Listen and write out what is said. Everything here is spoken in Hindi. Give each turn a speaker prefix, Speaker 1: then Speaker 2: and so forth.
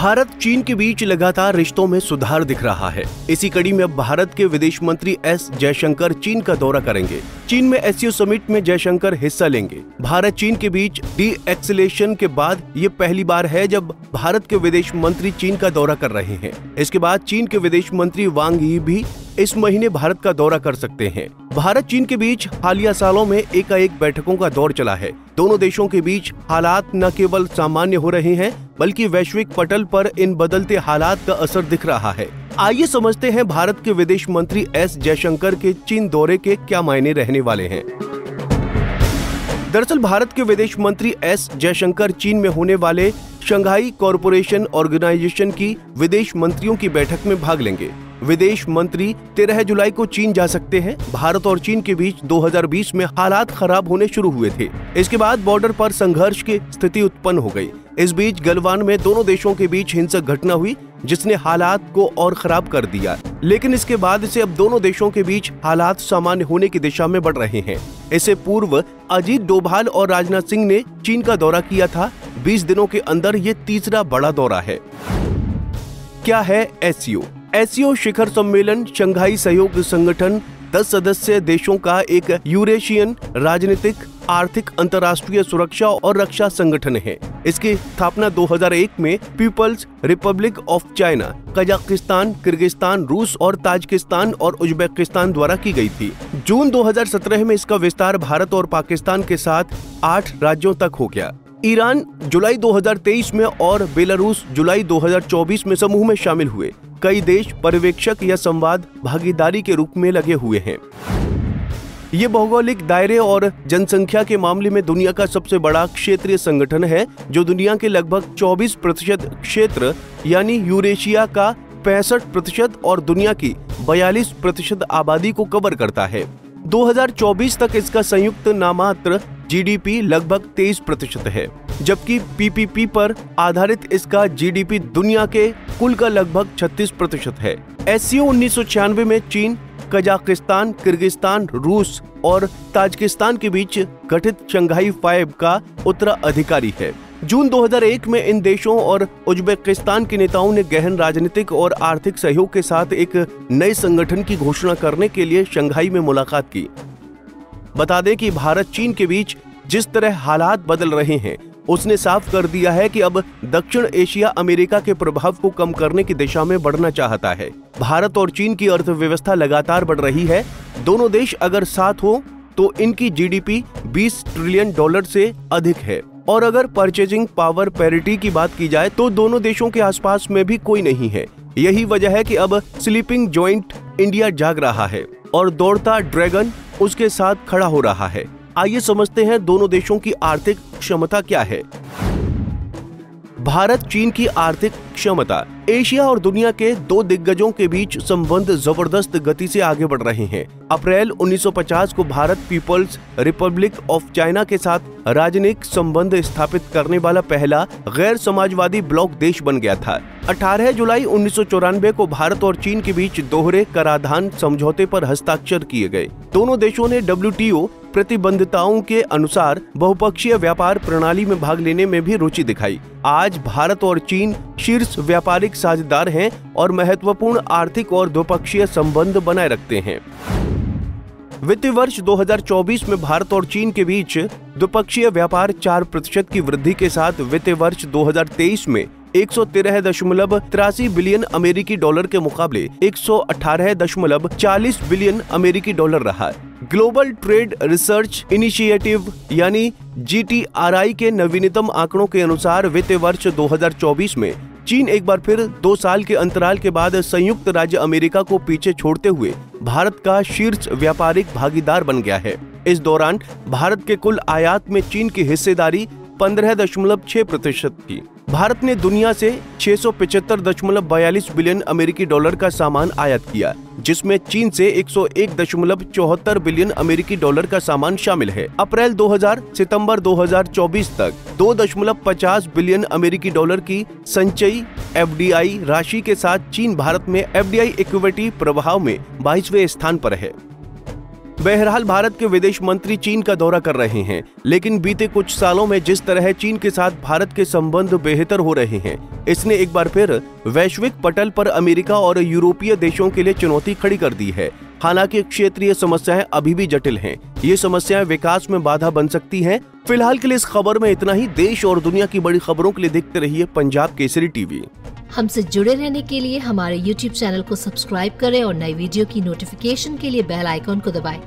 Speaker 1: भारत चीन के बीच लगातार रिश्तों में सुधार दिख रहा है। इसी कड़ी में अब भारत के विदेश मंत्री एस जयशंकर चीन का दौरा करेंगे। चीन में एससीओ समिट में जयशंकर हिस्सा लेंगे। भारत चीन के बीच डी-एस्केलेशन के बाद ये पहली बार है जब भारत के विदेश मंत्री चीन का दौरा कर रहे हैं। इसके बाद चीन के विदेश मंत्री वांग यी भी इस महीने भारत का दौरा कर सकते हैं। भारत चीन के बीच हालिया सालों में एकाएक बैठकों का दौर चला है। दोनों देशों के बीच हालात न केवल सामान्य हो रहे हैं बल्कि वैश्विक पटल पर इन बदलते हालात का असर दिख रहा है। आइए समझते हैं भारत के विदेश मंत्री एस जयशंकर के चीन दौरे के क्या मायने रहने वाले हैं। दरअसल भारत के विदेश मंत्री एस जयशंकर चीन में होने वाले शंघाई कॉरपोरेशन ऑर्गेनाइजेशन की विदेश मंत्रियों की बैठक में भाग लेंगे। विदेश मंत्री 13 जुलाई को चीन जा सकते हैं। भारत और चीन के बीच 2020 में हालात खराब होने शुरू हुए थे। इसके बाद बॉर्डर पर संघर्ष की स्थिति उत्पन्न हो गई। इस बीच गलवान में दोनों देशों के बीच हिंसक घटना हुई जिसने हालात को और खराब कर दिया। लेकिन इसके बाद से अब दोनों देशों के बीच हालात सामान्य होने की दिशा में बढ़ रहे हैं। इससे पूर्व अजीत डोभाल और राजनाथ सिंह ने चीन का दौरा किया था। 20 दिनों के अंदर ये तीसरा बड़ा दौरा है। क्या है एससीओ? एससीओ शिखर सम्मेलन शंघाई सहयोग संगठन 10 सदस्य देशों का एक यूरेशियन राजनीतिक, आर्थिक, अंतर्राष्ट्रीय सुरक्षा और रक्षा संगठन है। इसकी स्थापना 2001 में People's Republic of China, Kazakhstan, Kyrgyzstan, रूस और ताजिकिस्तान और उज्बेकिस्तान द्वारा की गई थी। जून 2017 में इसका विस्तार भारत और पाकिस्तान के साथ 8 राज्यों तक हो गया। ईरान जुलाई 2023 में और बेलारूस जुलाई 2024 में समूह में शामिल हुए। कई देश पर्यवेक्षक या संवाद भागीदारी के रूप में लगे हुए हैं। ये भौगोलिक दायरे और जनसंख्या के मामले में दुनिया का सबसे बड़ा क्षेत्रीय संगठन है जो दुनिया के लगभग 24% क्षेत्र यानी यूरेशिया का 65% और दुनिया की 42% आबादी को कवर करता है। 2024 तक इसका संयुक्त नामात्र जीडीपी लगभग 23% है, जबकि पीपीपी पर आधारित इसका जीडीपी दुनिया के कुल का लगभग 36% है। एससीओ 1996 में चीन, कजाकिस्तान, किर्गिस्तान, रूस और ताजिकिस्तान के बीच गठित शंघाई 5 का उत्तराधिकारी है। जून 2001 में इन देशों और उज्बेकिस्तान के नेताओं ने गहन राजनीतिक और आर्थिक सहयोग के साथ एक नए संगठन की घोषणा करने के लिए शंघाई में मुलाकात की। बता दें कि भारत चीन के बीच जिस तरह हालात बदल रहे हैं उसने साफ कर दिया है कि अब दक्षिण एशिया अमेरिका के प्रभाव को कम करने की दिशा में बढ़ना चाहता है। भारत और चीन की अर्थव्यवस्था लगातार बढ़ रही है। दोनों देश अगर साथ हो तो इनकी जीडीपी $20 ट्रिलियन से अधिक है। और अगर परचेजिंग पावर पैरिटी की बात की जाए तो दोनों देशों के आसपास में भी कोई नहीं है। यही वजह है कि अब स्लीपिंग जॉइंट इंडिया जाग रहा है और दौड़ता ड्रैगन उसके साथ खड़ा हो रहा है। आइए समझते हैं दोनों देशों की आर्थिक क्षमता क्या है। भारत चीन की आर्थिक क्षमता। एशिया और दुनिया के दो दिग्गजों के बीच संबंध जबरदस्त गति से आगे बढ़ रहे हैं। अप्रैल 1950 को Bharat People's Republic of China के साथ राजनयिक संबंध स्थापित करने वाला पहला गैर समाजवादी ब्लॉक देश बन गया था। 18 जुलाई 1994 को भारत और चीन के बीच दोहरे कराधान समझौते पर हस्ताक्षर किए गए। दोनों देशों ने WTO प्रतिबंधताओं के अनुसार बहुपक्षीय व्यापार प्रणाली में भाग लेने में भी रुचि दिखाई। आज भारत और चीन शीर्ष व्यापारिक साझेदार हैं और महत्वपूर्ण आर्थिक और द्विपक्षीय संबंध बनाए रखते हैं। वित्तीय वर्ष 2024 में भारत और चीन के बीच द्विपक्षीय व्यापार 4% की वृद्धि के साथ वित्तीय वर्ष 2023 में 113.83 बिलियन अमेरिकी डॉलर के मुकाबले 118.40 बिलियन अमेरिकी डॉलर रहा। ग्लोबल ट्रेड रिसर्च इनिशिएटिव यानी GTRI के नवीनतम आंकड़ों के अनुसार वित्तीय वर्ष 2024 में चीन एक बार फिर 2 साल के अंतराल के बाद संयुक्त राज्य अमेरिका को पीछे छोड़ते हुए भारत का शीर्ष व्यापारिक भागीदार बन गया है। इस दौरान भारत के कुल आयात में चीन की हिस्सेदारी 15.6% थी। भारत ने दुनिया से 675.42 बिलियन अमेरिकी डॉलर का सामान आयात किया, जिसमें चीन से 101.74 बिलियन अमेरिकी डॉलर का सामान शामिल है। अप्रैल 2000 सितंबर 2024 तक 2.50 बिलियन अमेरिकी डॉलर की संचयी FDI राशि के साथ चीन भारत में FDI इक्विटी प्रभाव में 22वें स्थान पर है। बहरहाल भारत के विदेश मंत्री चीन का दौरा कर रहे हैं, लेकिन बीते कुछ सालों में जिस तरह चीन के साथ भारत के संबंध बेहतर हो रहे हैं, इसने एक बार फिर वैश्विक पटल पर अमेरिका और यूरोपीय देशों के लिए चुनौती खड़ी कर दी है। हालांकि क्षेत्रीय समस्याएं अभी भी जटिल हैं। ये समस्याएं विकास में बाधा बन सकती हैं। फिलहाल के लिए इस खबर में इतना ही। देश और दुनिया की बड़ी खबरों के लिए देखते रहिए पंजाब केसरी टीवी।
Speaker 2: हमसे जुड़े रहने के लिए हमारे YouTube चैनल को सब्सक्राइब करें और नई वीडियो की नोटिफिकेशन के लिए बेल आइकॉन को दबाएं।